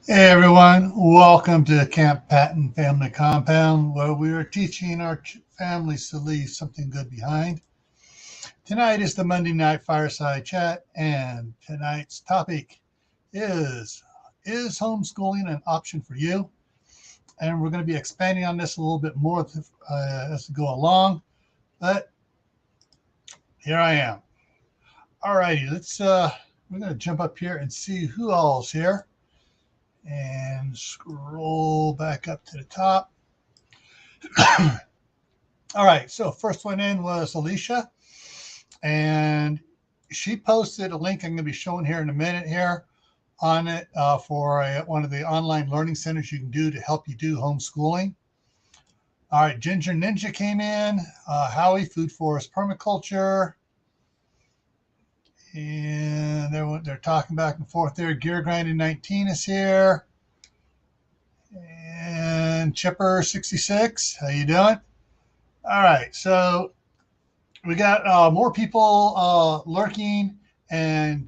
Hey everyone, welcome to Camppatton Family Compound, where we are teaching our families to leave something good behind. Tonight is the Monday night fireside chat, and tonight's topic is homeschooling an option for you? And we're going to be expanding on this a little bit more as we go along, but here I am. Alrighty, we're going to jump up here and see who all's here. And scroll back up to the top. All right, so first one in was Alicia, and she posted a link I'm going to be showing here in a minute here on it for one of the online learning centers you can do to help you do homeschooling. All right, Ginger Ninja came in, Howie, Food Forest Permaculture, and they're talking back and forth there. Gear Grinding 19 is here. And Chipper 66, how you doing? All right, so we got more people lurking and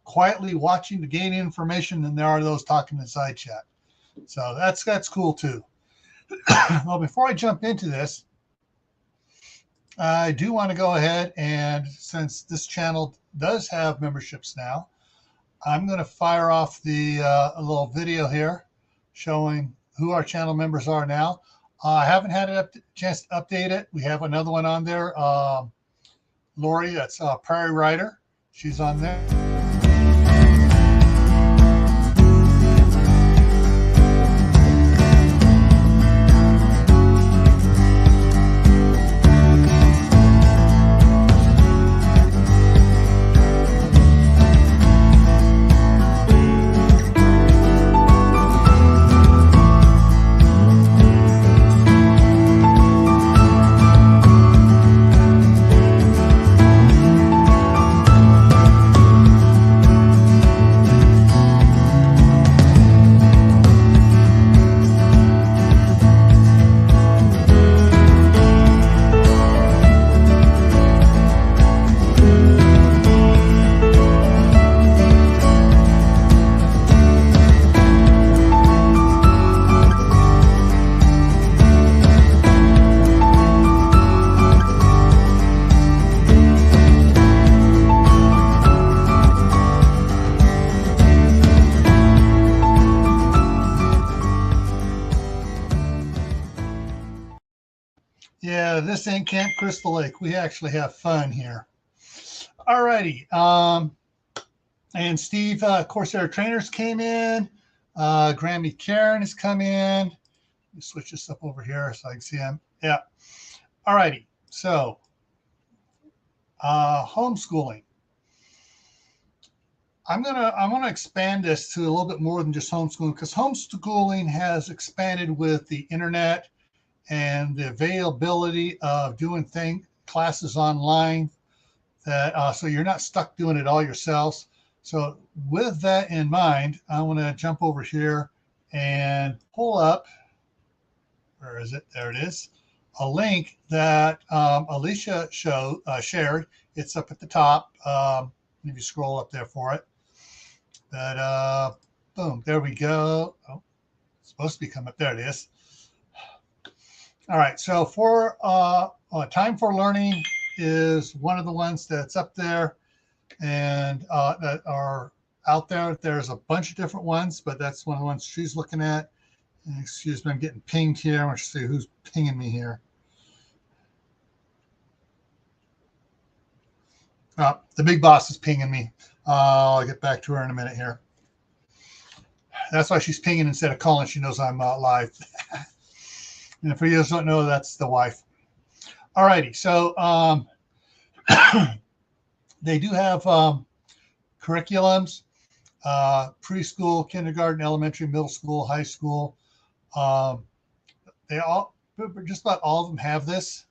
quietly watching to gain information than there are those talking in the side chat. So that's cool too. Well, before I jump into this, I do want to go ahead and, since this channel does have memberships now, I'm going to fire off a little video here showing who our channel members are now. I haven't had a chance to update it. We have another one on there. Lori, that's Prairie Rider. She's on there. Yeah, this ain't Camp Crystal Lake. We actually have fun here. All righty. And Steve, Corsair Trainers came in. Grammy Karen has come in. Let me switch this up over here so I can see him. Yeah. All righty. So, homeschooling. I'm gonna expand this to a little bit more than just homeschooling, because homeschooling has expanded with the internet and the availability of doing classes online, that so you're not stuck doing it all yourselves. So with that in mind, I want to jump over here and pull up, where is it? There it is. A link that Alicia shared. It's up at the top. If you scroll up there for it. But boom, there we go. Oh, it's supposed to be coming up. There it is. All right, so for Time for Learning is one of the ones that's up there and that are out there. There's a bunch of different ones, but that's one of the ones she's looking at. And excuse me, I'm getting pinged here. I want to see who's pinging me here. The big boss is pinging me. I'll get back to her in a minute here. That's why she's pinging instead of calling. She knows I'm live. And for you who don't know, that's the wife. All righty. So they do have curriculums, preschool, kindergarten, elementary, middle school, high school. Just about all of them have this.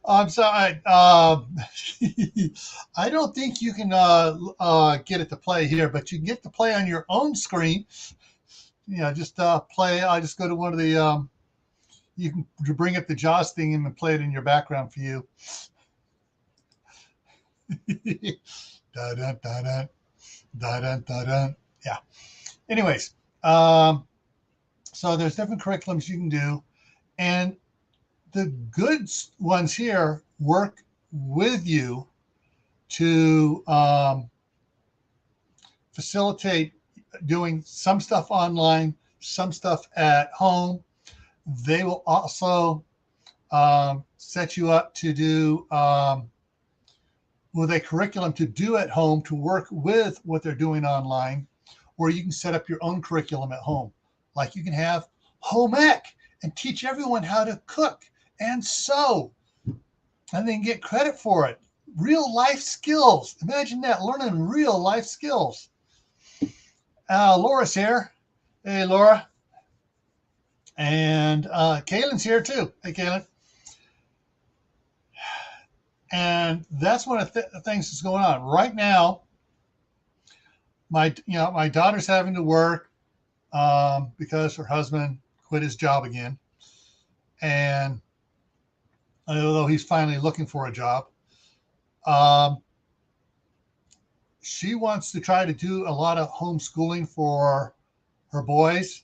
I'm sorry. I don't think you can get it to play here, but you can get to play on your own screen. Just play. I just go to one of the. You can bring up the JAWS thing and play it in your background for you. Da dun da dun da dun da dun. Yeah. Anyways, so there's different curriculums you can do, and the good ones here work with you to facilitate doing some stuff online, some stuff at home. They will also set you up to do with a curriculum to do at home to work with what they're doing online, or you can set up your own curriculum at home. Like you can have home ec and teach everyone how to cook and sew, and then get credit for it. Real life skills. Imagine that, learning real life skills. Laura's here. Hey, Laura. And Kaylin's here too. Hey, Kaylin. And that's one of the things that's going on right now. My daughter's having to work because her husband quit his job again, and although he's finally looking for a job, she wants to try to do a lot of homeschooling for her boys.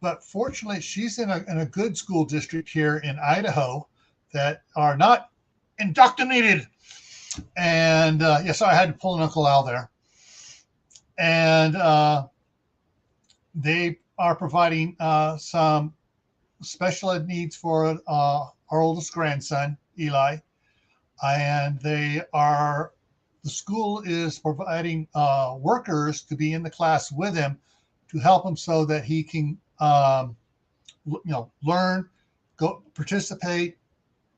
But fortunately, she's in a good school district here in Idaho that are not indoctrinated. And so I had to pull an Uncle Al there. And they are providing some special ed needs for our oldest grandson, Eli. And the school is providing workers to be in the class with him to help him so that he can learn, go participate,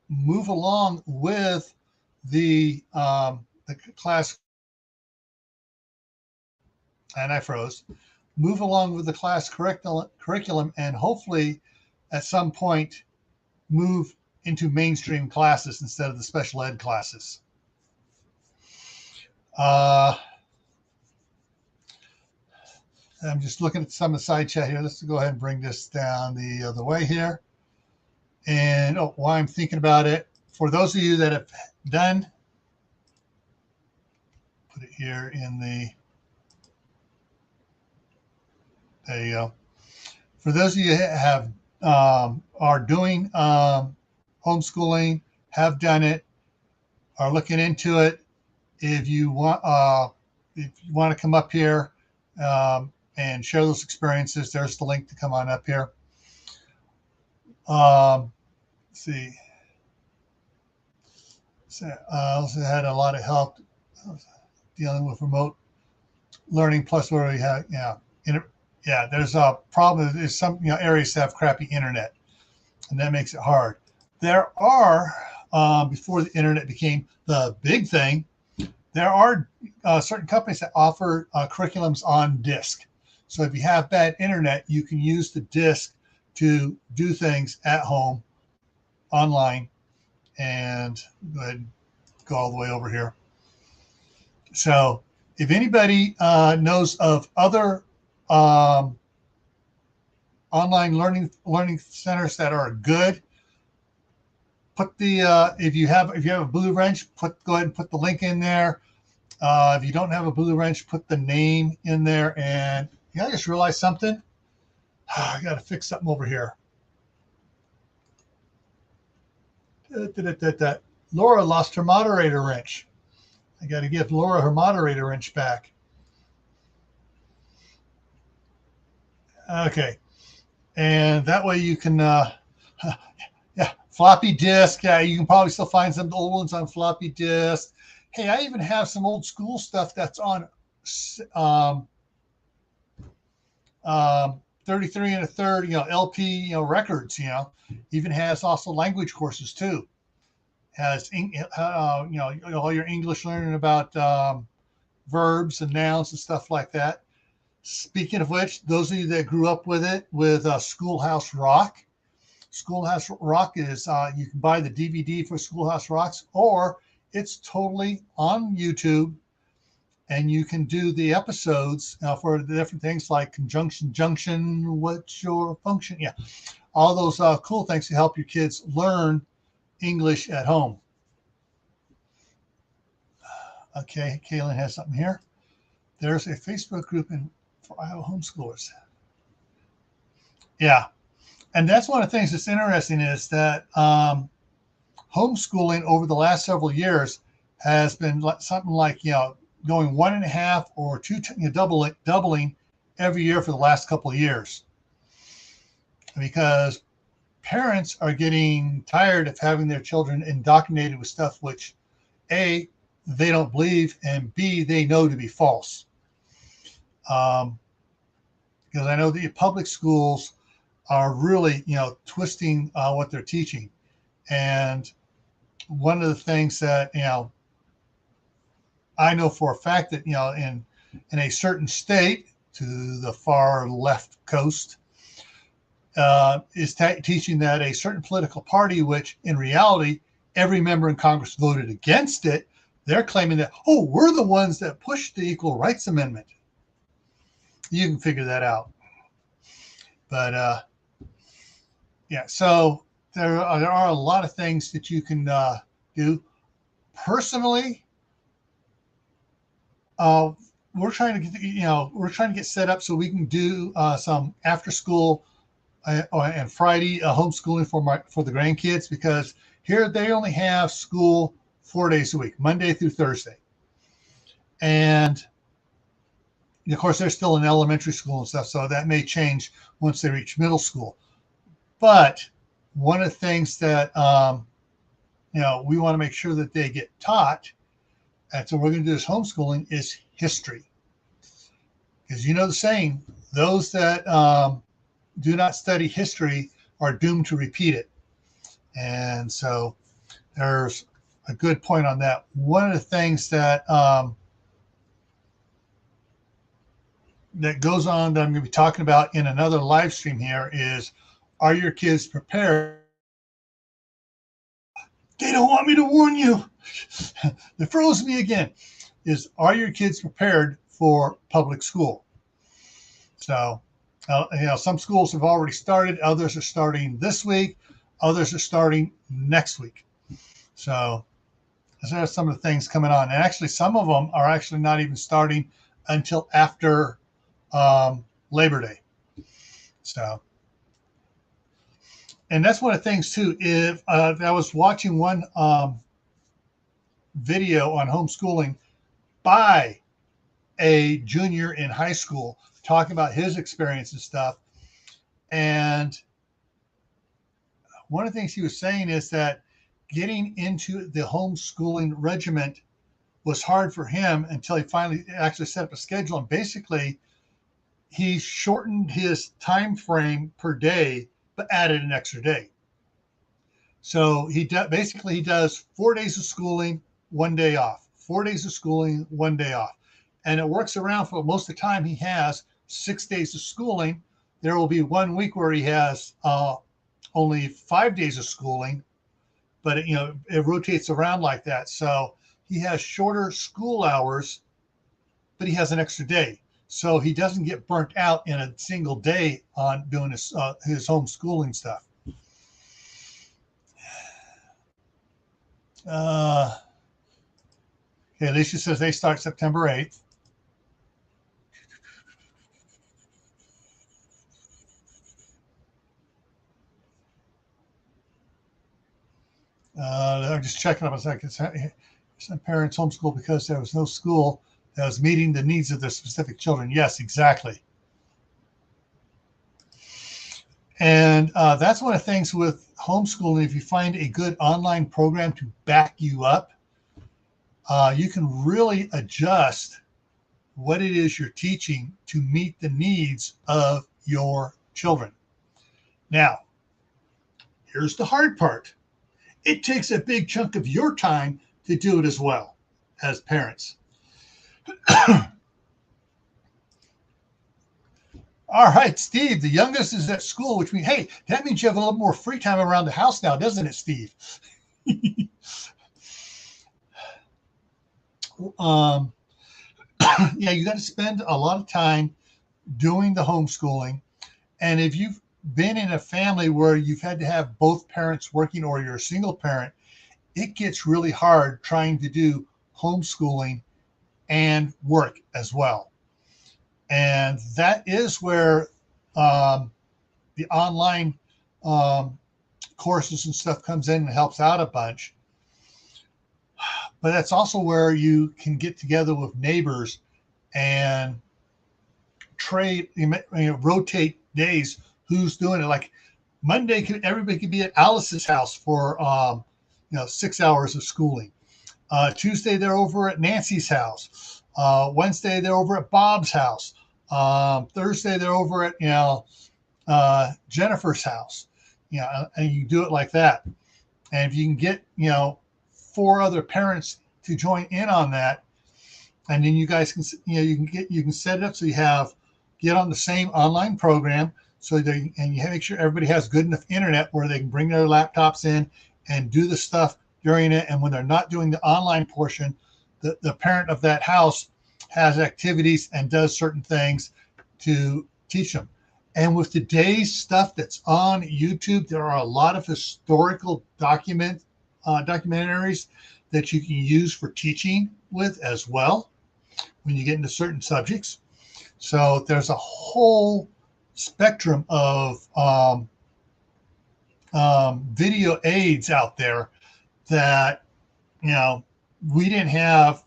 move along with the class. And I froze. Move along with the class curriculum, and hopefully, at some point, move into mainstream classes instead of the special ed classes. I'm just looking at some of the side chat here. Let's go ahead and bring this down the other way here. And while I'm thinking about it, for those of you that have done, put it here in the, there you go. For those of you that have are doing homeschooling, have done it, are looking into it, if you want to come up here and share those experiences, there's the link to come on up here. Let's see. So I also had a lot of help dealing with remote learning. Plus, where we have, there's a problem. There's some areas that have crappy internet, and that makes it hard. There are before the internet became the big thing, there are certain companies that offer curriculums on disk. So if you have bad internet, you can use the disk to do things at home, online, and go ahead and go all the way over here. So if anybody knows of other online learning centers that are good, put the if you have a Blue Wrench, go ahead and put the link in there. If you don't have a Blue Wrench, put the name in there. And I just realized something. I got to fix something over here. Laura lost her moderator wrench. I got to give Laura her moderator wrench back. Okay. And that way you can, floppy disk. Yeah, you can probably still find some old ones on floppy disk. Hey, I even have some old school stuff that's on 33 1/3, LP, records, even has also language courses too. Has, all your English learning about verbs and nouns and stuff like that. Speaking of which, those of you that grew up with it, with Schoolhouse Rock, Schoolhouse Rock is, you can buy the DVD for Schoolhouse Rocks, or it's totally on YouTube, and you can do the episodes for the different things like conjunction, junction, what's your function? Yeah, all those cool things to help your kids learn English at home. Okay, Kaylin has something here. There's a Facebook group for Iowa homeschoolers. Yeah, and that's one of the things that's interesting is that homeschooling over the last several years has been something like, going 1.5 or 2, doubling every year for the last couple of years, because parents are getting tired of having their children indoctrinated with stuff which A, they don't believe, and B, they know to be false. Because I know the public schools are really, twisting what they're teaching. And one of the things that, I know for a fact that, in a certain state to the far left coast, is teaching that a certain political party, which in reality, every member in Congress voted against it, they're claiming that, oh, we're the ones that pushed the Equal Rights Amendment. You can figure that out. But yeah, so there are a lot of things that you can do. Personally, we're trying to get set up so we can do some after school and Friday homeschooling for the grandkids, because here they only have school 4 days a week, Monday through Thursday. And of course, they're still in elementary school and stuff, so that may change once they reach middle school. But one of the things that we want to make sure that they get taught, and so we're going to do this homeschooling, is history. Because the saying, those that do not study history are doomed to repeat it. And so there's a good point on that. One of the things that that goes on that I'm going to be talking about in another live stream here is, are your kids prepared? They don't want me to warn you. They froze me again. Are your kids prepared for public school? So, some schools have already started. Others are starting this week. Others are starting next week. So, those are some of the things coming on. And actually, some of them are actually not even starting until after Labor Day. So, and that's one of the things too. If I was watching one video on homeschooling by a junior in high school, talking about his experience and stuff, and one of the things he was saying is that getting into the homeschooling regiment was hard for him until he finally actually set up a schedule, and basically he shortened his time frame per day but added an extra day. So he does 4 days of schooling, 1 day off, 4 days of schooling, 1 day off. And it works around for most of the time. He has 6 days of schooling. There will be 1 week where he has only 5 days of schooling, but it rotates around like that. So he has shorter school hours, but he has an extra day. So he doesn't get burnt out in a single day on doing his homeschooling stuff. Okay, Alicia says they start September 8th. I'm just checking up a second. Some parents homeschool because there was no school that was meeting the needs of their specific children. Yes, exactly. And that's one of the things with homeschooling. If you find a good online program to back you up, you can really adjust what it is you're teaching to meet the needs of your children. Now, here's the hard part. It takes a big chunk of your time to do it as well as parents. All right, Steve, the youngest is at school, which means, hey, that means you have a little more free time around the house now, doesn't it, Steve? Yeah, you got to spend a lot of time doing the homeschooling. And if you've been in a family where you've had to have both parents working or you're a single parent, it gets really hard trying to do homeschooling and work as well. And that is where the online courses and stuff comes in and helps out a bunch. But that's also where you can get together with neighbors and trade, rotate days. Who's doing it? Like Monday, everybody could be at Alice's house for 6 hours of schooling. Tuesday, they're over at Nancy's house. Wednesday, they're over at Bob's house. Thursday, they're over at Jennifer's house. And you do it like that. And if you can get 4 other parents to join in on that, and then you guys can you can set it up so you get on the same online program, so you make sure everybody has good enough internet where they can bring their laptops in and do the stuff during it. And when they're not doing the online portion, the parent of that house has activities and does certain things to teach them. And with today's stuff that's on YouTube, there are a lot of historical documentaries that you can use for teaching with as well when you get into certain subjects. So there's a whole spectrum of video aids out there that we didn't have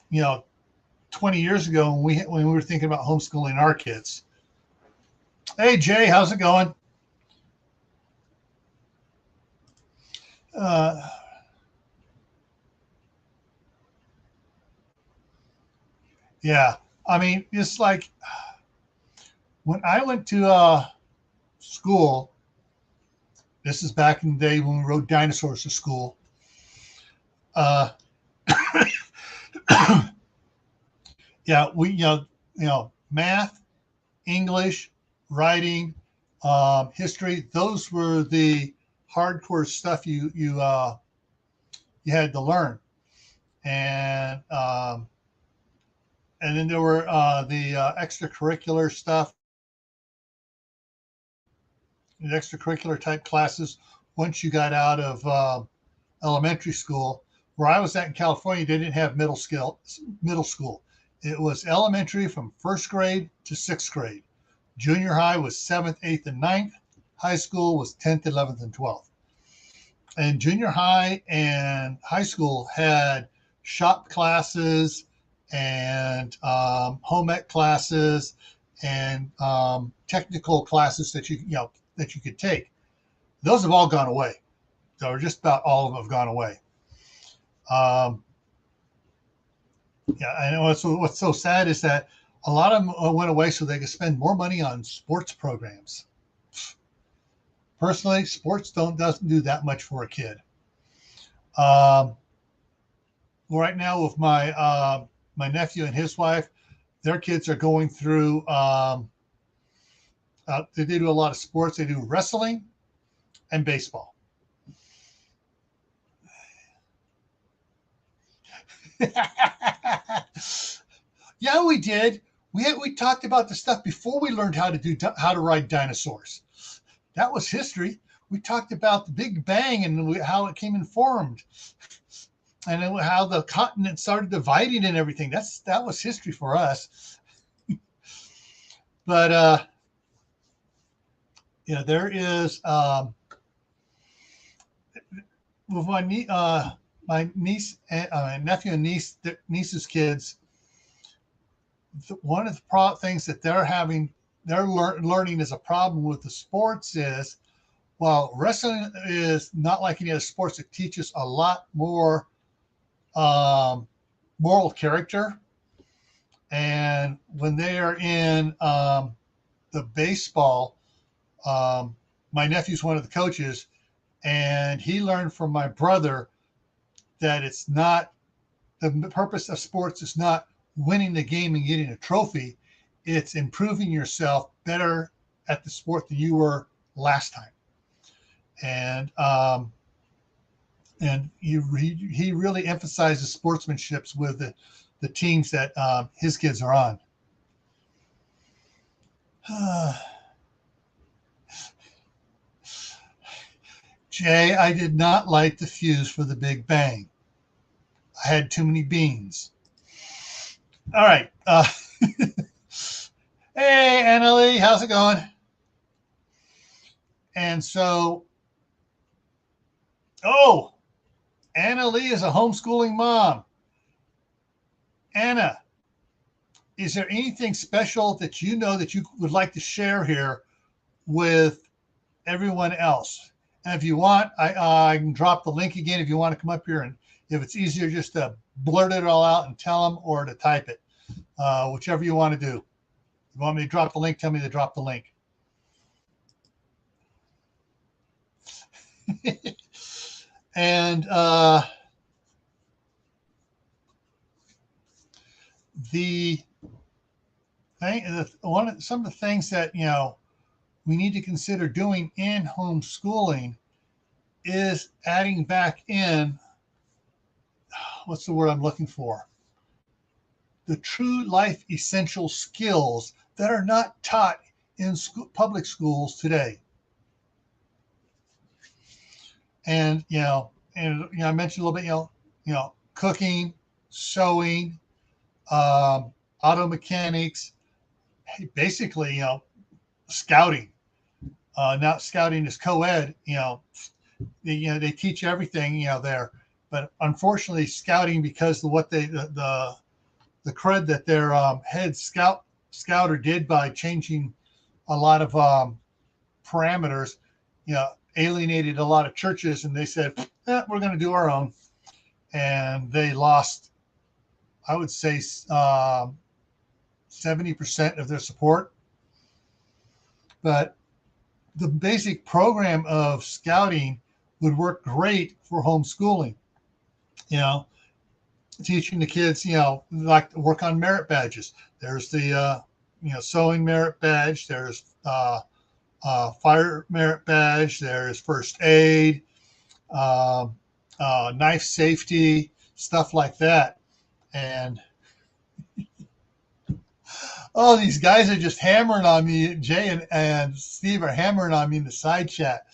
20 years ago when we were thinking about homeschooling our kids. Hey Jay, how's it going? Yeah, I mean, it's like when I went to school. This is back in the day when we rode dinosaurs to school. Yeah, we math, English, writing, history. Those were the hardcore stuff you had to learn, and then there were the extracurricular stuff, the extracurricular type classes. Once you got out of elementary school, where I was at in California, they didn't have middle school. It was elementary from 1st grade to 6th grade. Junior high was 7th, 8th, and 9th. High school was 10th, 11th, and 12th. And junior high and high school had shop classes and home ec classes and technical classes that you could take. Those have all gone away. So just about all of them have gone away. Yeah, I know. What's so sad is that a lot of them went away so they could spend more money on sports programs. Personally, sports doesn't do that much for a kid. Right now with my nephew and his wife, their kids are going through. They do a lot of sports. They do wrestling and baseball. Yeah, we did. We talked about the stuff before we learned how to ride dinosaurs. That was history. We talked about the Big Bang and how it came and formed, and then how the continent started dividing and everything. That was history for us. But there is with my niece, my nephew and niece's kids. One of the things that they're learning as a problem with the sports is, while wrestling is not like any other sports, it teaches a lot more moral character. And when they are in the baseball, my nephew's one of the coaches, and he learned from my brother that it's not, the purpose of sports is not winning the game and getting a trophy. It's improving yourself better at the sport than you were last time. And he really emphasizes sportsmanship with the teams that his kids are on. Jay, I did not light the fuse for the Big Bang. I had too many beans. All right. Hey, Annalie, how's it going? And so, oh, Annalie is a homeschooling mom. Anna, is there anything special that you know that you would like to share here with everyone else? And if you want, I can drop the link again if you want to come up here. And if it's easier just to blurt it all out and tell them, or to type it, whichever you want to do. If you want me to drop the link, tell me to drop the link. And the thing, some of the things that we need to consider doing in homeschooling is adding back in, what's the word I'm looking for? The true life essential skills that are not taught in public schools today. And I mentioned a little bit, cooking, sewing, auto mechanics, basically, scouting. Now scouting is co-ed. They teach everything there, but unfortunately, scouting, because of what the cred that their head scouter did by changing a lot of parameters, alienated a lot of churches, and they said, we're going to do our own. And they lost, I would say, 70% of their support. But the basic program of scouting would work great for homeschooling. Teaching the kids, like to work on merit badges. There's the, sewing merit badge. There's fire merit badge. There's first aid, knife safety, stuff like that. And oh, these guys are just hammering on me. Jay and Steve are hammering on me in the side chat.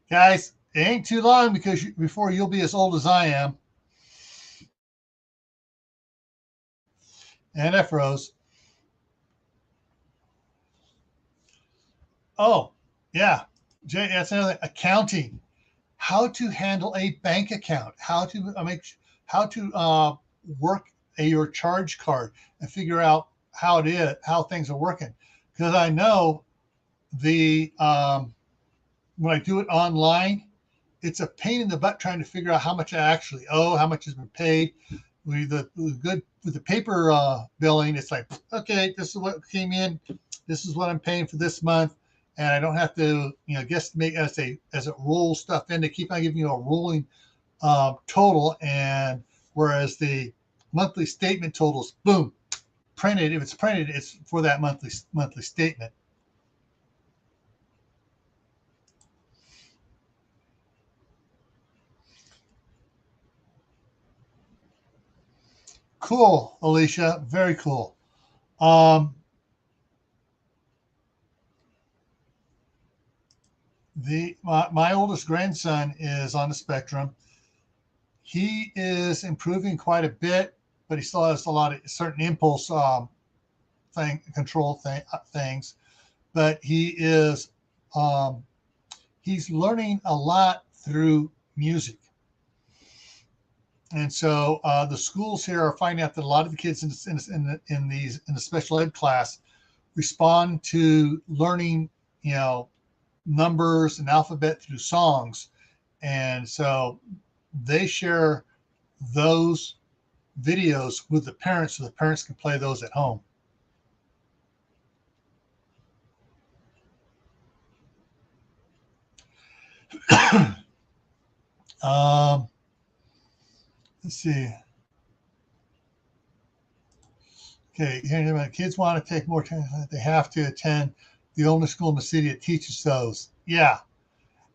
Guys, it ain't too long before you'll be as old as I am. And F Rose. Oh, yeah. Jay, that's another thing. Accounting. How to handle a bank account. How to work your charge card and figure out how things are working. Because I know when I do it online, it's a pain in the butt trying to figure out how much I actually owe, how much has been paid. With the paper billing, it's like, okay, this is what came in, this is what I'm paying for this month, and I don't have to, guesstimate as it rolls stuff in. They keep on giving you a rolling total, and whereas the monthly statement totals, boom, printed. If it's printed, it's for that monthly statement. Cool, Alicia. Very cool. My oldest grandson is on the spectrum. He is improving quite a bit, but he still has a lot of certain impulse things. But he's learning a lot through music. And so the schools here are finding out that a lot of the kids in the special ed class respond to learning, numbers and alphabet through songs. And so they share those videos with the parents so the parents can play those at home. Let's see. Okay, kids want to take more time. They have to attend the only school in the city that teaches those. Yeah.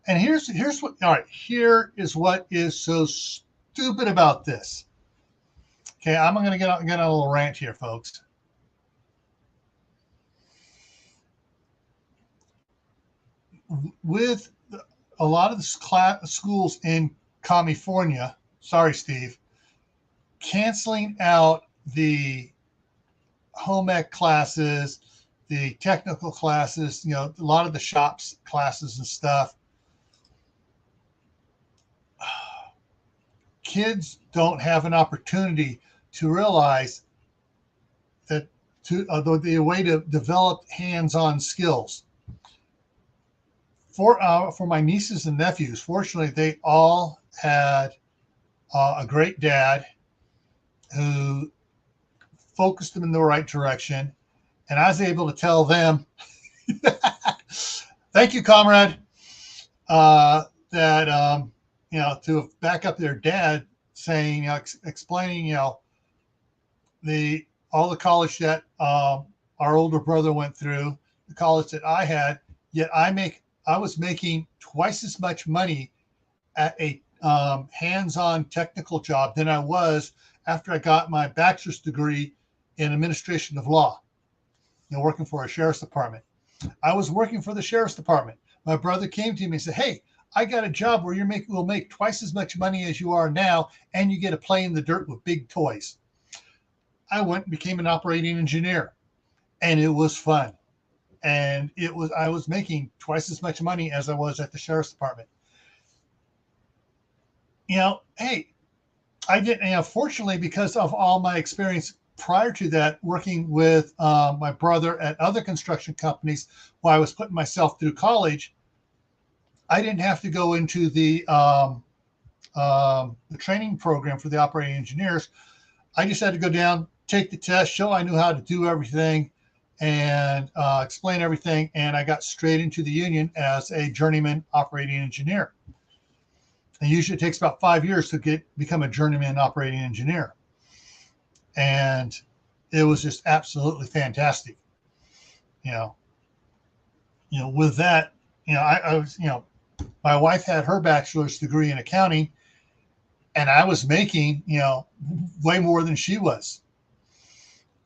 And here's what. All right, here is what is so stupid about this. Okay, I'm going to get on a little rant here, folks. With a lot of the schools in California, sorry, Steve, canceling out the home ec classes, the technical classes, a lot of the shops classes and stuff, kids don't have an opportunity to realize that the way to develop hands-on skills. For my nieces and nephews, fortunately, they all had a great dad who focused them in the right direction, and I was able to tell them, "Thank you, comrade," that to back up their dad, saying, explaining, all the college that our older brother went through, the college that I had, yet I was making twice as much money at a hands-on technical job than I was after I got my bachelor's degree in administration of law, working for a sheriff's department. I was working for the sheriff's department. My brother came to me and said, "Hey, I got a job where we'll make twice as much money as you are now, and you get to play in the dirt with big toys." I went and became an operating engineer, and it was fun. And I was making twice as much money as I was at the sheriff's department. Hey, I didn't, fortunately, because of all my experience prior to that, working with my brother at other construction companies while I was putting myself through college, I didn't have to go into the training program for the operating engineers. I just had to go down, take the test, show I knew how to do everything, and explain everything. And I got straight into the union as a journeyman operating engineer. And usually it takes about 5 years to become a journeyman operating engineer. And it was just absolutely fantastic. With that, I was, my wife had her bachelor's degree in accounting, and I was making, way more than she was.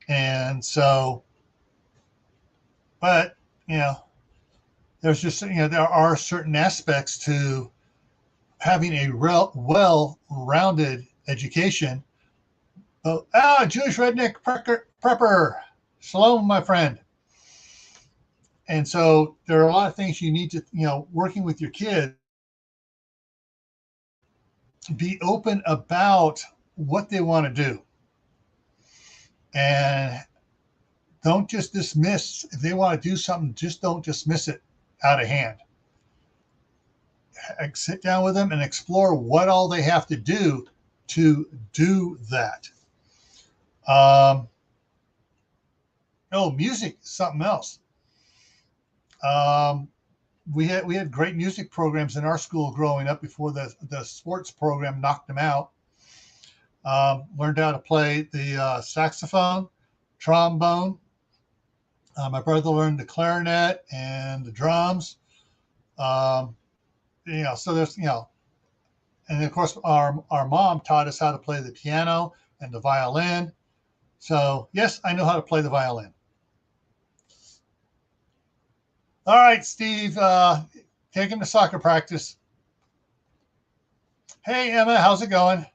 And so, but, there's just, there are certain aspects to having a well-rounded education. Jewish redneck prepper. Shalom, my friend. And so there are a lot of things you need to, working with your kids, be open about what they want to do. And don't just dismiss. If they want to do something, just don't dismiss it out of hand. Sit down with them and explore what all they have to do that. Music is something else. We had great music programs in our school growing up before the sports program knocked them out. Learned how to play the saxophone, trombone. My brother learned the clarinet and the drums. So there's, and of course our mom taught us how to play the piano and the violin. So yes, I know how to play the violin. All right, Steve, take him to soccer practice. Hey, Emma, how's it going?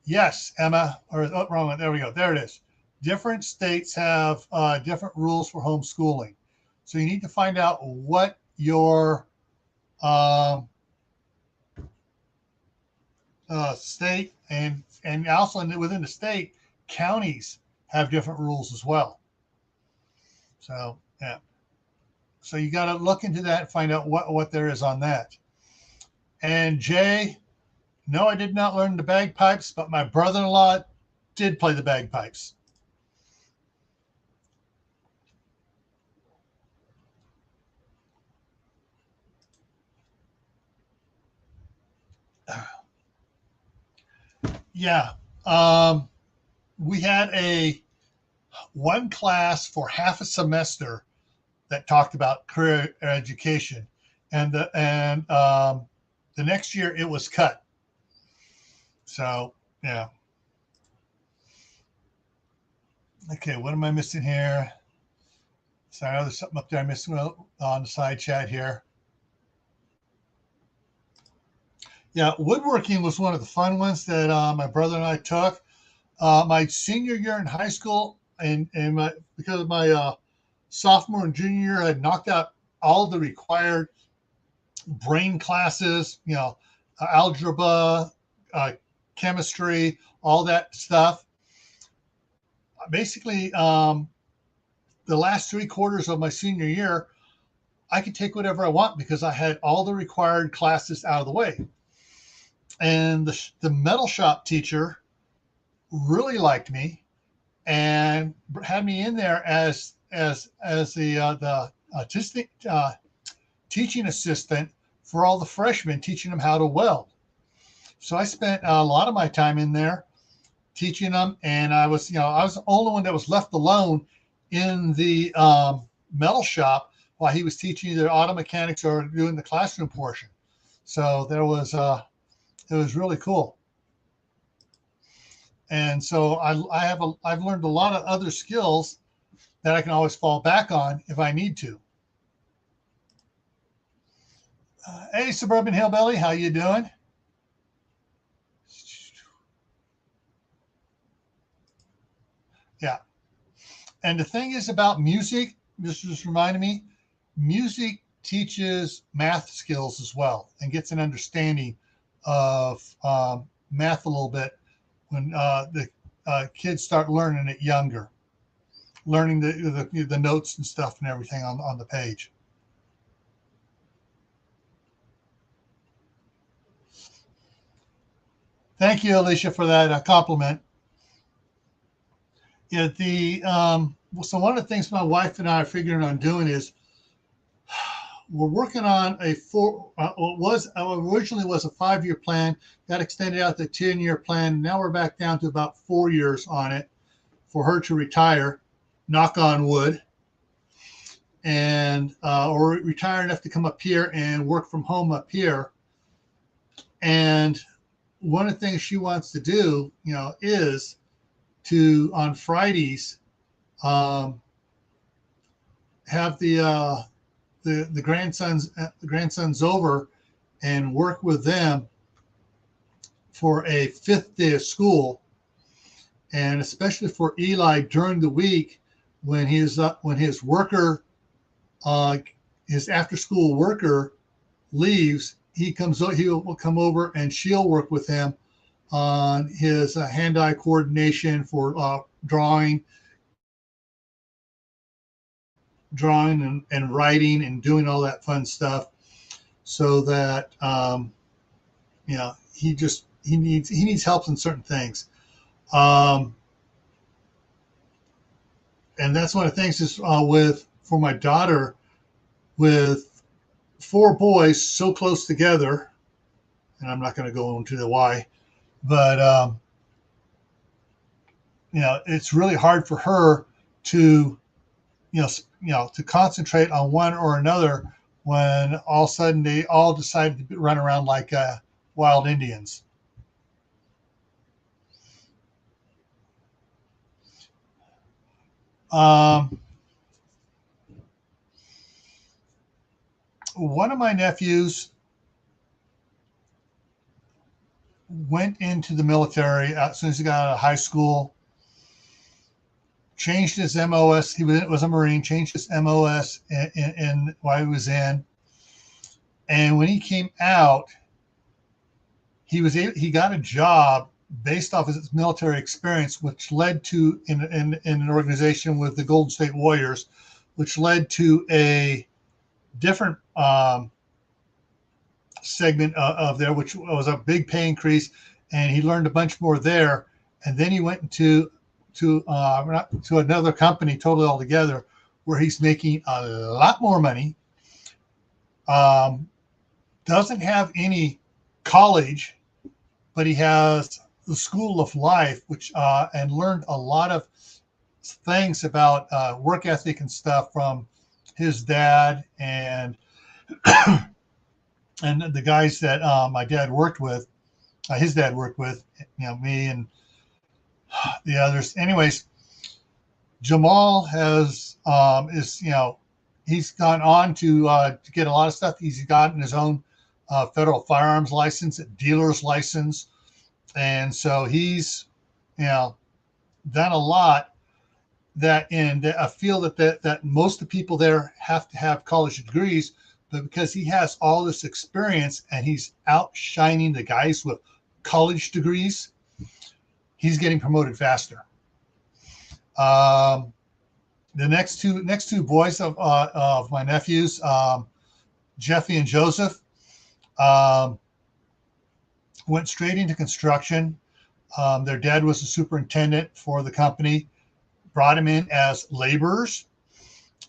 Yes, Emma, wrong one. There we go. There it is. Different states have different rules for homeschooling. So you need to find out what your state and also within the state, counties have different rules as well. So, yeah. So you got to look into that and find out what there is on that. And Jay, no, I did not learn the bagpipes, but my brother-in-law did play the bagpipes. Yeah. We had one class for half a semester that talked about career education, and the next year it was cut. So yeah. Okay, what am I missing here? Sorry, there's something up there I missed on the side chat here. Yeah, woodworking was one of the fun ones that my brother and I took. My senior year in high school, and because of my sophomore and junior year, I had knocked out all the required brain classes, algebra, uh, chemistry, all that stuff. Basically, the last 3 quarters of my senior year, I could take whatever I want because I had all the required classes out of the way. And the metal shop teacher really liked me and had me in there as the artistic teaching assistant for all the freshmen, teaching them how to weld. So I spent a lot of my time in there teaching them, and I was the only one that was left alone in the metal shop while he was teaching either auto mechanics or doing the classroom portion. So it was really cool. And so I've learned a lot of other skills that I can always fall back on if I need to. Hey, Suburban Hillbilly, how you doing? Yeah. And the thing is about music, this just reminded me, music teaches math skills as well and gets an understanding of math a little bit when the kids start learning it younger, learning the notes and stuff and everything on the page. Thank you, Alicia, for that compliment. Yeah, so one of the things my wife and I are figuring on doing is we're working on originally was a 5-year plan that extended out to 10-year plan. Now we're back down to about 4 years on it for her to retire, knock on wood, and or retire enough to come up here and work from home up here. And one of the things she wants to do, is to on Fridays have the grandsons over and work with them for a 5th day of school, and especially for Eli during the week when his worker his after school worker leaves, he will come over and she'll work with him on his hand-eye coordination for drawing and writing and doing all that fun stuff, so that he needs help in certain things, and that's one of the things is for my daughter, with 4 boys so close together, and I'm not going to go into the why, but it's really hard for her to to concentrate on one or another when all of a sudden they all decide to run around like wild Indians. One of my nephews went into the military as soon as he got out of high school, changed his MOS. He was a Marine, changed his MOS in while he was in. And when he came out, he got a job based off of his military experience, which led to in an organization with the Golden State Warriors, which led to a different segment of there, which was a big pay increase, and he learned a bunch more there. And then he went to another company totally altogether, where he's making a lot more money. Doesn't have any college, but he has the School of Life, which and learned a lot of things about work ethic and stuff from his dad and and the guys that my dad worked with, his dad worked with, me and the others. Anyways, Jamal he's gone on to get a lot of stuff. He's gotten his own federal firearms license, a dealer's license. And so he's, done a lot that in a field that most of the people there have to have college degrees, but because he has all this experience and he's outshining the guys with college degrees, he's getting promoted faster. The next two boys of my nephews, Jeffy and Joseph, went straight into construction. Their dad was a superintendent for the company, brought him in as laborers,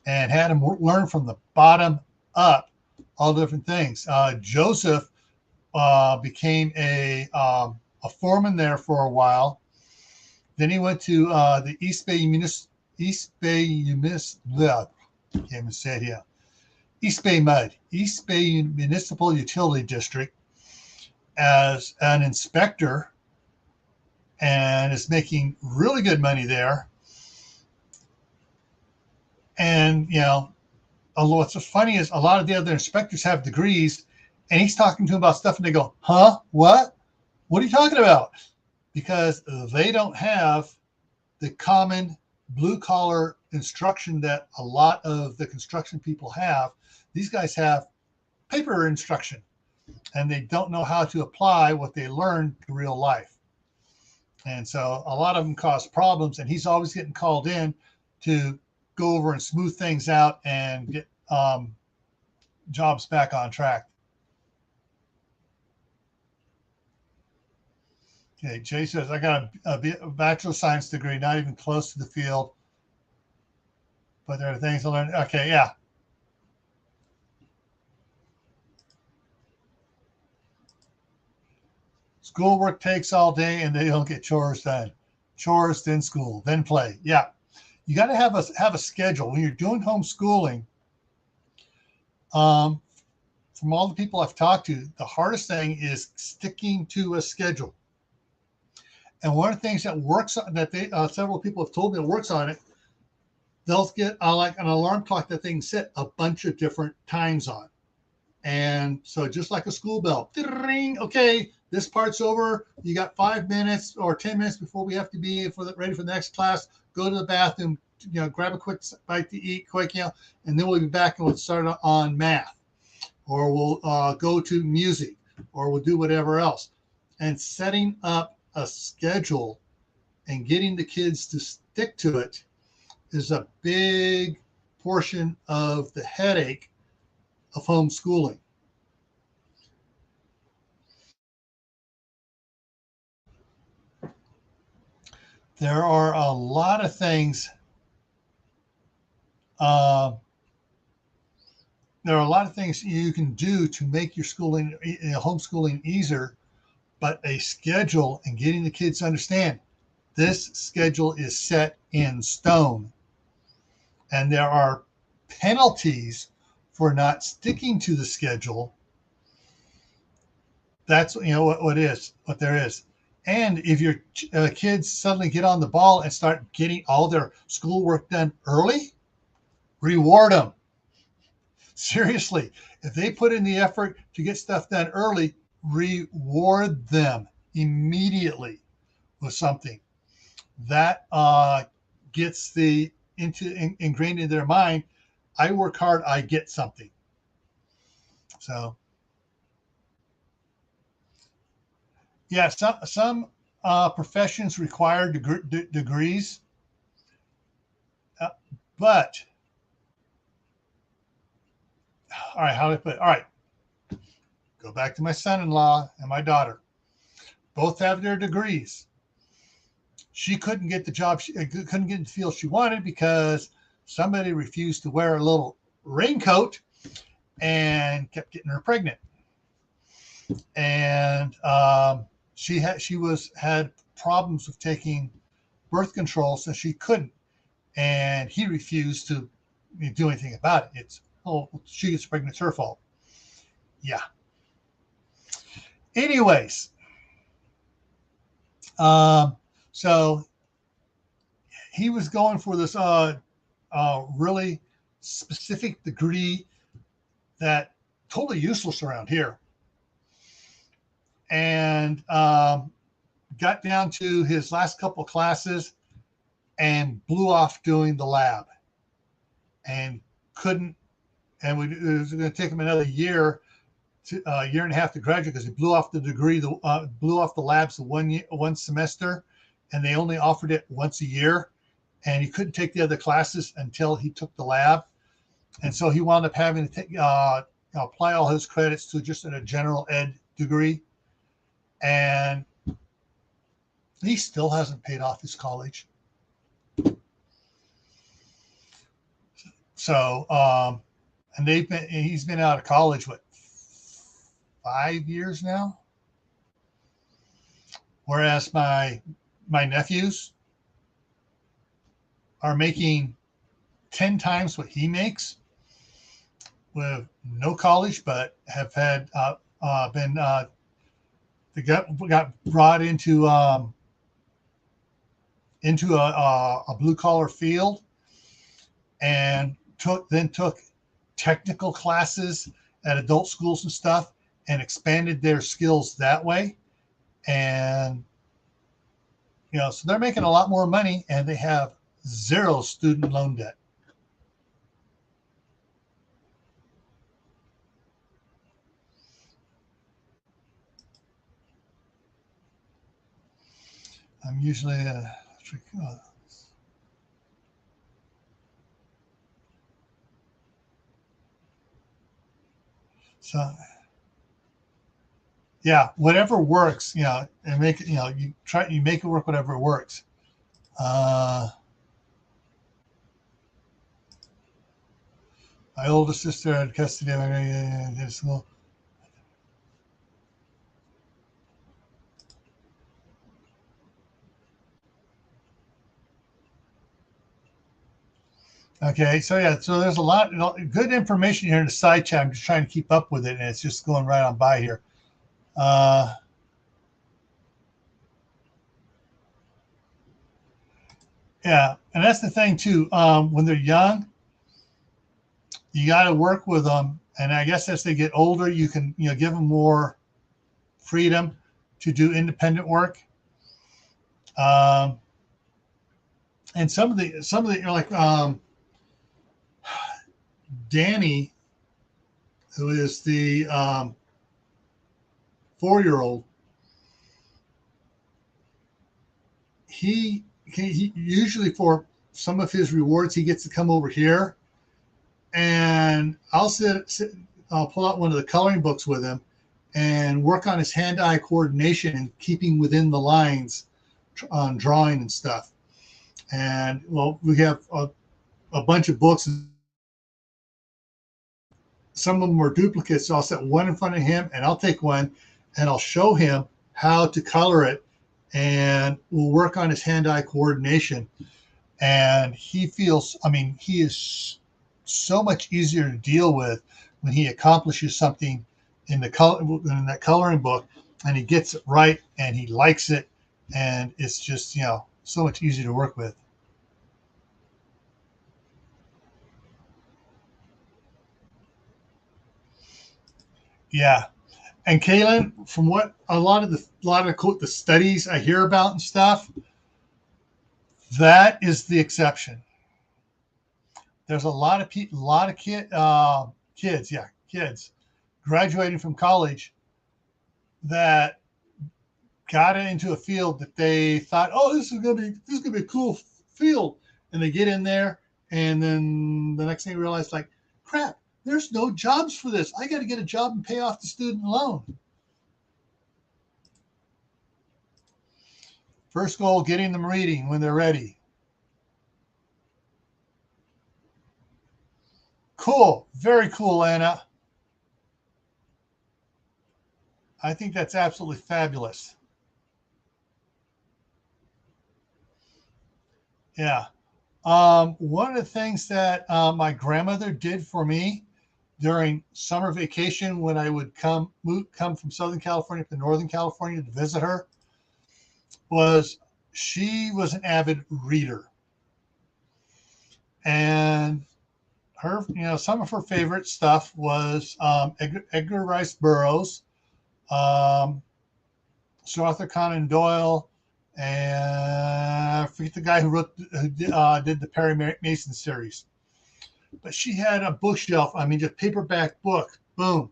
and had him learn from the bottom up all different things. Joseph became a foreman there for a while. Then he went to the East Bay Municipal Utility District as an inspector, and is making really good money there. And what's funny is a lot of the other inspectors have degrees, and he's talking to them about stuff, and they go, "Huh? What? What are you talking about?" Because they don't have the common blue collar instruction that a lot of the construction people have. These guys have paper instruction, and they don't know how to apply what they learned to real life. And so a lot of them cause problems, and he's always getting called in to go over and smooth things out and get jobs back on track. Okay, Jay says, I got a Bachelor of Science degree, not even close to the field, but there are things I learned. Okay, yeah. Schoolwork takes all day, and they don't get chores done. Chores, then school, then play. Yeah, you got to have a schedule when you're doing homeschooling. From all the people I've talked to, the hardest thing is sticking to a schedule. And one of the things that works that several people have told me that works on it, they'll get like an alarm clock that they can set a bunch of different times on. And so just like a school bell, ding, okay, this part's over. You got 5 minutes or 10 minutes before we have to be ready for the next class. Go to the bathroom, grab a quick bite to eat, quick, and then we'll be back and we'll start on math, or we'll go to music, or we'll do whatever else. And setting up a schedule and getting the kids to stick to it is a big portion of the headache of homeschooling. There are a lot of things. There are a lot of things you can do to make your homeschooling easier, but a schedule and getting the kids to understand this schedule is set in stone, and there are penalties for not sticking to the schedule. That's what there is. And if your kids suddenly get on the ball and start getting all their schoolwork done early, reward them. Seriously, if they put in the effort to get stuff done early, reward them immediately with something that gets ingrained in their mind. I work hard, I get something. So yeah, some professions require degrees, but all right, how do I put it? All right, go back to my son-in-law and my daughter. Both have their degrees. She couldn't get the job, couldn't get in the field she wanted because somebody refused to wear a little raincoat and kept getting her pregnant. And she had problems with taking birth control, so she couldn't. And he refused to do anything about it. She gets pregnant, it's her fault. Yeah. Anyways, so he was going for this really specific degree that totally useless around here. and got down to his last couple classes and blew off doing the lab and couldn't. And it was going to take him another year, a year and a half to graduate because he blew off the degree, blew off the labs one semester, and they only offered it once a year. And he couldn't take the other classes until he took the lab. And so he wound up having to apply all his credits to just a general ed degree. And he still hasn't paid off his college. So, and he's been out of college, 5 years now? Whereas my nephews are making 10 times what he makes with no college, but have had they got brought into a blue collar field and took technical classes at adult schools and stuff and expanded their skills that way. And so they're making a lot more money and they have zero student loan debt. I'm usually so yeah, whatever works, and make it, you make it work, whatever works. My older sister had custody of my school. Okay, so there's a lot good information here in the side chat. I'm just trying to keep up with it, and it's just going right on by here. Yeah, and that's the thing too. When they're young, you got to work with them, and I guess as they get older, you can give them more freedom to do independent work. And some of the like Danny, who is the 4-year-old, he usually for some of his rewards, he gets to come over here, and I'll I'll pull out one of the coloring books with him and work on his hand-eye coordination and keeping within the lines on drawing and stuff. And we have a bunch of books. Some of them are duplicates, so I'll set one in front of him and I'll take one and I'll show him how to color it, and we'll work on his hand-eye coordination. And he is so much easier to deal with when he accomplishes something in that coloring book and he gets it right and he likes it, and it's just so much easier to work with. Yeah. And Kaylin, from what a lot of the studies I hear about and stuff, that is the exception. There's a lot of kids graduating from college that got into a field that they thought, oh, this is gonna be a cool field, and they get in there, and then the next thing you realize, like, crap, there's no jobs for this. I got to get a job and pay off the student loan. First goal, getting them reading when they're ready. Cool. Very cool, Anna. I think that's absolutely fabulous. Yeah. One of the things that my grandmother did for me during summer vacation when I would come from Southern California to Northern California to visit her was she was an avid reader. And her, some of her favorite stuff was Edgar Rice Burroughs, Sir Arthur Conan Doyle, and I forget the guy who did the Perry Mason series. But she had a bookshelf. I mean, just paperback book. Boom.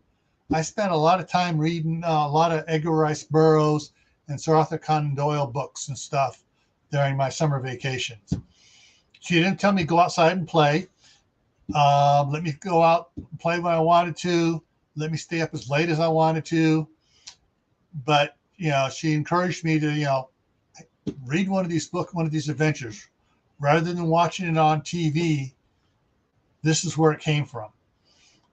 I spent a lot of time reading a lot of Edgar Rice Burroughs and Sir Arthur Conan Doyle books and stuff during my summer vacations. She didn't tell me to go outside and play. Let me go out and play when I wanted to. Let me stay up as late as I wanted to. But, she encouraged me to, read one of these adventures. Rather than watching it on TV, this is where it came from.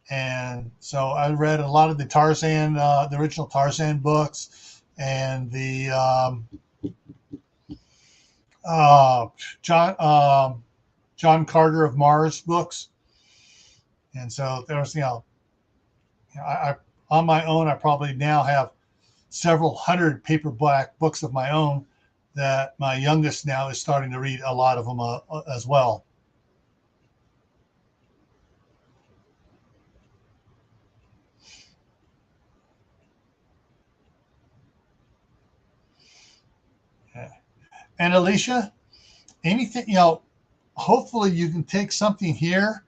And so I read a lot of the Tarzan, the original Tarzan books, and the John Carter of Mars books. And so there was, I on my own, I probably now have several hundred paperback books of my own that my youngest now is starting to read a lot of them as well. And Alicia, anything, hopefully you can take something here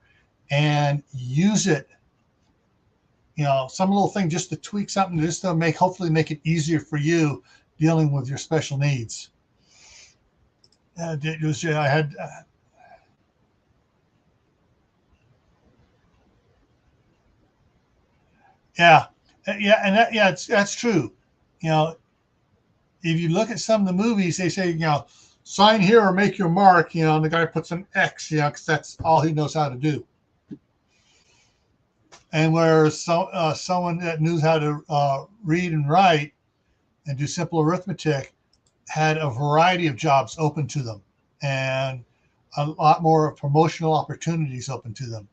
and use it, some little thing just to tweak something, just to hopefully make it easier for you dealing with your special needs. Yeah, and that's true. If you look at some of the movies, they say, sign here or make your mark, and the guy puts an X, because that's all he knows how to do. And where someone that knew how to read and write and do simple arithmetic had a variety of jobs open to them and a lot more promotional opportunities open to them.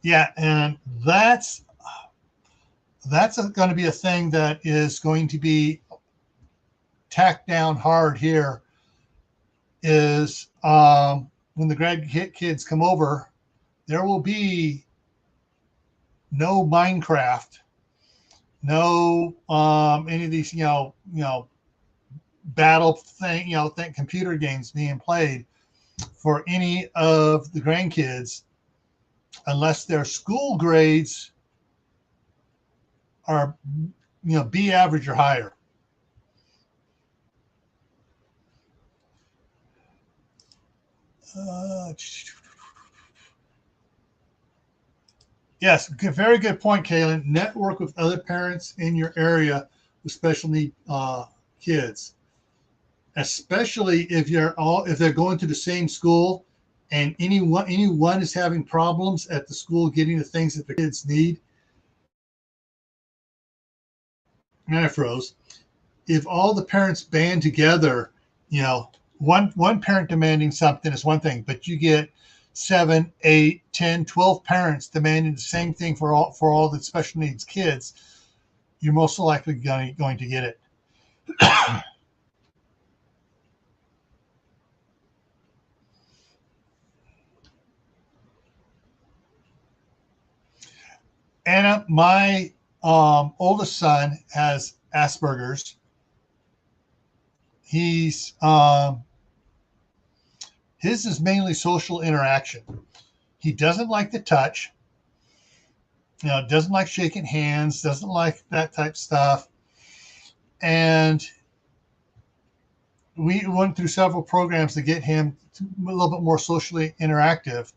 Yeah, and that's going to be a thing that is going to be tacked down hard here is when the grad kids come over, there will be no Minecraft, no any of these battle thing computer games being played for any of the grandkids unless their school grades are B average or higher. Yes, very good point, Kaylin. Network with other parents in your area with special need kids, especially if they're going to the same school, and anyone is having problems at the school getting the things that the kids need. And I froze. If all the parents band together, one parent demanding something is one thing, but you get 7, 8, 10, 12 parents demanding the same thing for all the special needs kids, you're most likely going to get it. Anna, my oldest son has Asperger's. He's his is mainly social interaction. He doesn't like to touch, doesn't like shaking hands, doesn't like that type of stuff. And we went through several programs to get him a little bit more socially interactive.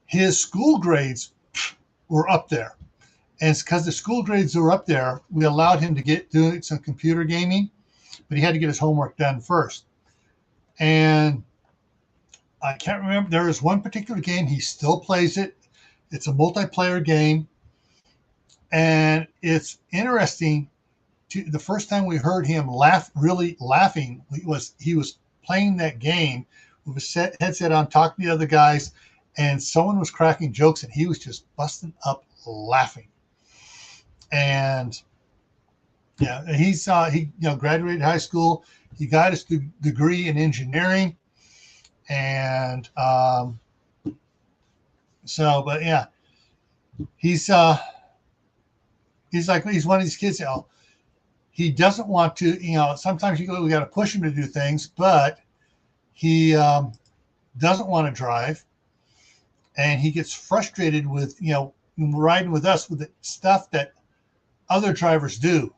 His school grades were up there. And it's because the school grades were up there, we allowed him to get doing some computer gaming, but he had to get his homework done first. And I can't remember. There is one particular game. He still plays it. It's a multiplayer game. And it's interesting. The first time we heard him really laughing, he was playing that game with a headset on, talking to the other guys, and someone was cracking jokes, and he was just busting up laughing. And yeah, he graduated high school. He got his degree in engineering, and So, but yeah, he's like, he's one of these kids, you know, he doesn't want to, you know, sometimes we got to push him to do things, but he doesn't want to drive, and he gets frustrated with, you know, riding with us with the stuff that other drivers do.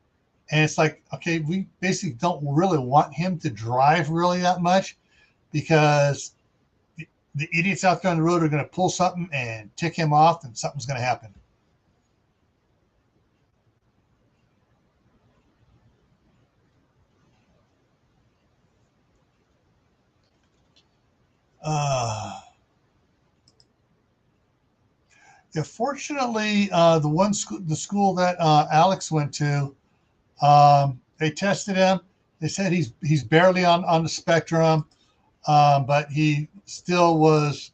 And it's like, okay, we basically don't really want him to drive really that much, because the idiots out there on the road are going to pull something and tick him off, and something's going to happen. Yeah, fortunately, the school that Alex went to, they tested him. They said he's barely on the spectrum, but he still was,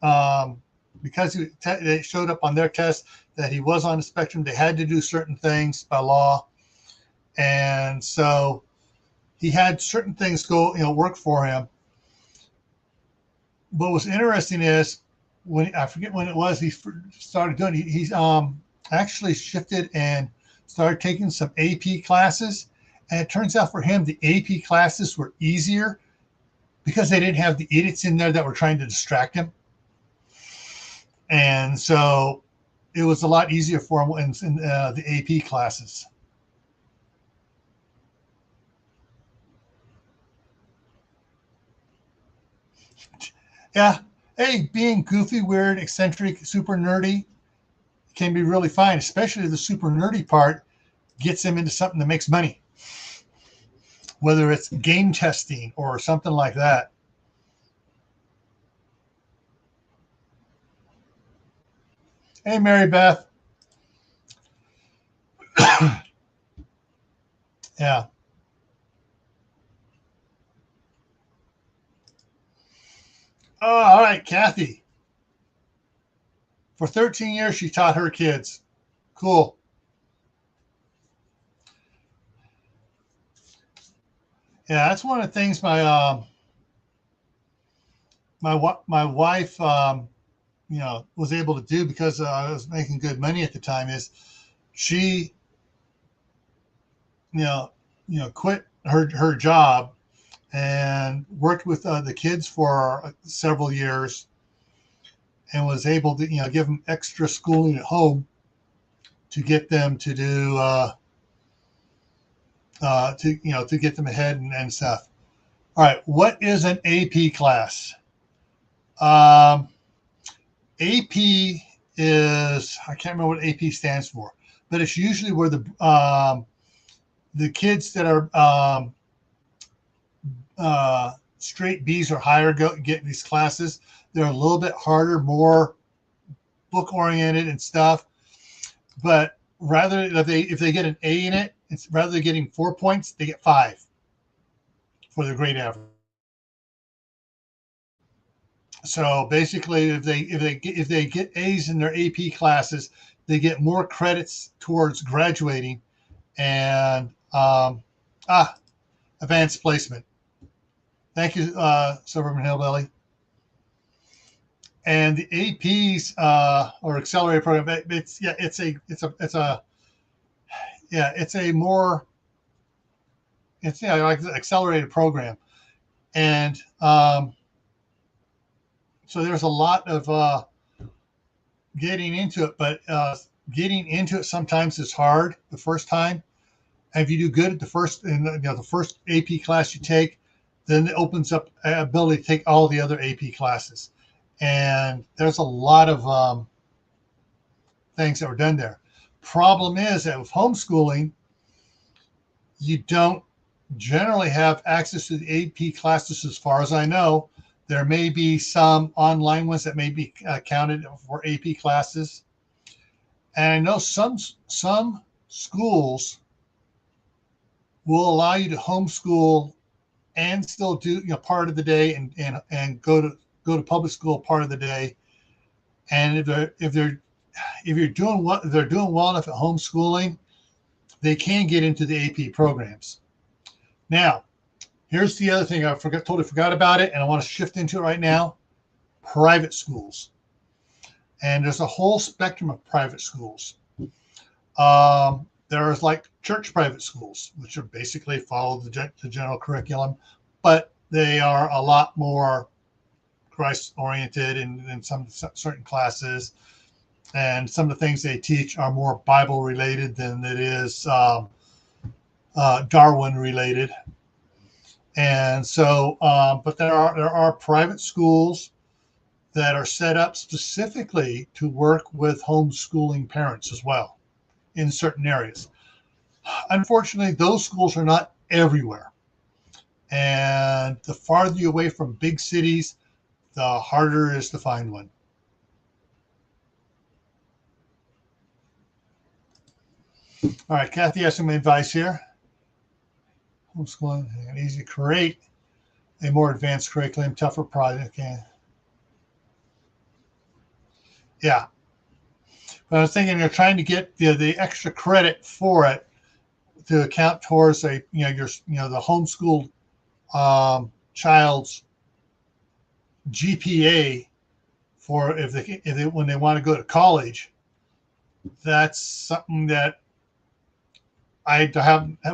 because they showed up on their test that he was on the spectrum. They had to do certain things by law, and so he had certain things work for him. What was interesting is, when I forget when it was he started doing, he's actually shifted and started taking some AP classes, and it turns out for him the AP classes were easier because they didn't have the idiots in there that were trying to distract him, and so it was a lot easier for him in the AP classes. Yeah, hey, being goofy, weird, eccentric, super nerdy can be really fine, especially the super nerdy part gets him into something that makes money, whether it's game testing or something like that. Hey, Mary Beth. Yeah. Oh, all right, Kathy. For 13 years, she taught her kids. Cool. Yeah, that's one of the things my wife was able to do, because I was making good money at the time, is she you know quit her job and worked with the kids for several years, and was able to give them extra schooling at home to get them to do to get them ahead and stuff. All right, what is an AP class? um, AP is, I can't remember what AP stands for, but it's usually where the kids that are straight B's or higher get these classes. They're a little bit harder, more book oriented and stuff. But rather, if they get an A in it, it's rather than getting 4 points, they get 5 for their grade average. So basically, if they get A's in their AP classes, they get more credits towards graduating and advanced placement. Thank you, Suburban Hillbilly. And the APs or accelerated program, it's like an accelerated program, and so there's a lot of getting into it, but getting into it sometimes is hard the first time. And if you do good at the first AP class you take, then it opens up ability to take all the other AP classes. And there's a lot of things that were done there. Problem is that with homeschooling, you don't generally have access to the AP classes, as far as I know. There may be some online ones that may be counted for AP classes. And I know some schools will allow you to homeschool and still do part of the day and go to public school part of the day. And if they're doing well enough at homeschooling, they can get into the AP programs. Now, here's the other thing I totally forgot about it, and I want to shift into it right now: private schools. And there's a whole spectrum of private schools. There's like church private schools, which are basically follow the general curriculum, but they are a lot more Christ-oriented in some certain classes. And some of the things they teach are more Bible-related than it is Darwin-related. And so, but there are private schools that are set up specifically to work with homeschooling parents as well in certain areas. Unfortunately, those schools are not everywhere. And the farther you away from big cities, the harder it is to find one. All right, Kathy has some advice here. Homeschooling, easy to create a more advanced curriculum, tougher project. Okay. Yeah. But I was thinking you're trying to get the extra credit for it to account towards the homeschooled child's GPA for if they when they want to go to college. That's something that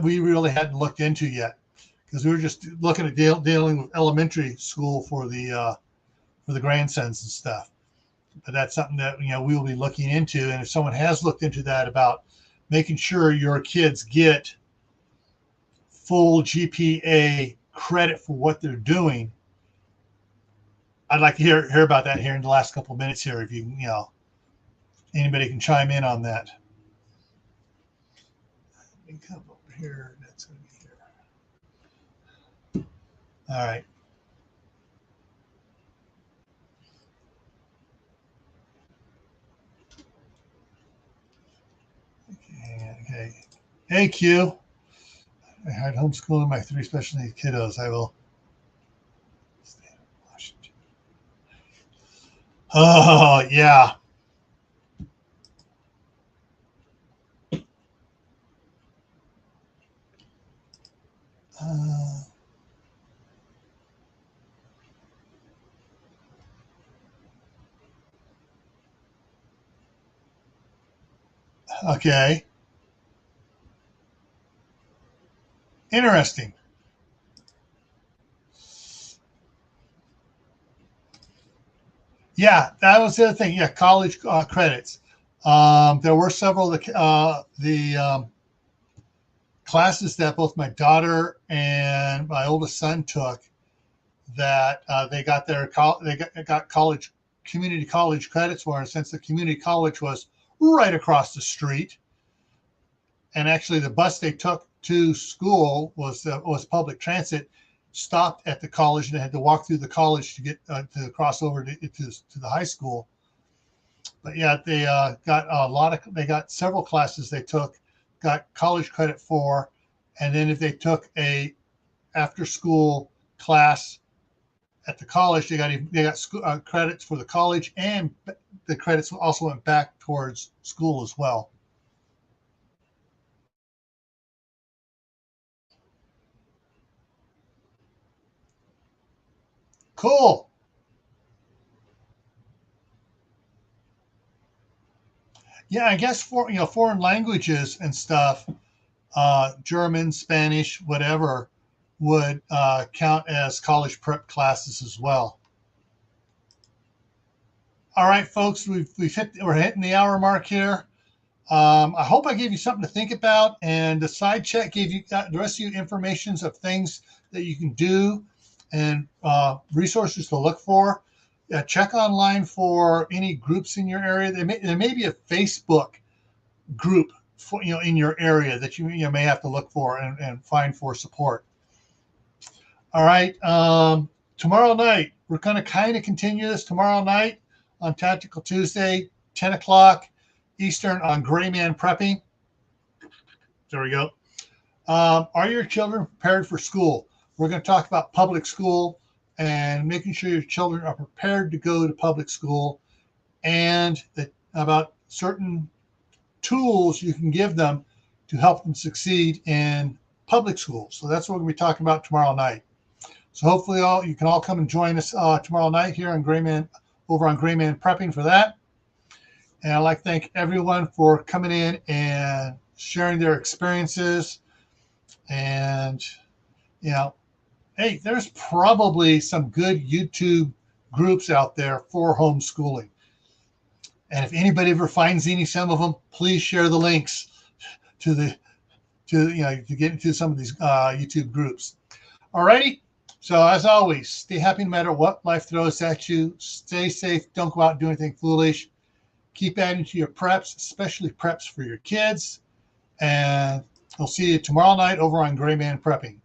we really hadn't looked into yet, because we were just looking at dealing with elementary school for the grandsons and stuff. But that's something that we will be looking into. And if someone has looked into that, about making sure your kids get full GPA credit for what they're doing, I'd like to hear about that here in the last couple of minutes here. If anybody can chime in on that. Let me come over here. That's going to be here. All right. Okay. Hey, Q. I had homeschooling my 3 special needs kiddos. I will stay in Washington. Oh, yeah. Okay. Interesting. Yeah, that was the other thing. Yeah, college credits. There were several of the classes that both my daughter and my oldest son took, that they got community college credits for, and since the community college was right across the street, and actually the bus they took to school was public transit, stopped at the college, and they had to walk through the college to get to cross over to the high school. But yeah, they got several classes they took, got college credit for, and then if they took a after school class at the college, they got credits for the college, and the credits also went back towards school as well. Cool. Yeah, I guess for foreign languages and stuff, German, Spanish, whatever, would count as college prep classes as well. All right, folks, we're hitting the hour mark here. I hope I gave you something to think about, and the side chat gave you the rest of you informations of things that you can do and resources to look for. Check online for any groups in your area. There may be a Facebook group for, in your area that you may have to look for and find for support. All right. Tomorrow night, we're going to kind of continue this tomorrow night on Tactical Tuesday, 10 o'clock Eastern on Gray Man Prepping. There we go. Are your children prepared for school? We're going to talk about public school and making sure your children are prepared to go to public school, and about certain tools you can give them to help them succeed in public school. So that's what we're going to be talking about tomorrow night. So hopefully you can all come and join us tomorrow night here on over on Gray Man Prepping for that. And I'd like to thank everyone for coming in and sharing their experiences. And, you know, hey, there's probably some good YouTube groups out there for homeschooling. And if anybody ever finds some of them, please share the links to to get into some of these YouTube groups. Alrighty. So as always, stay happy no matter what life throws at you. Stay safe. Don't go out and do anything foolish. Keep adding to your preps, especially preps for your kids. And we'll see you tomorrow night over on Gray Man Prepping.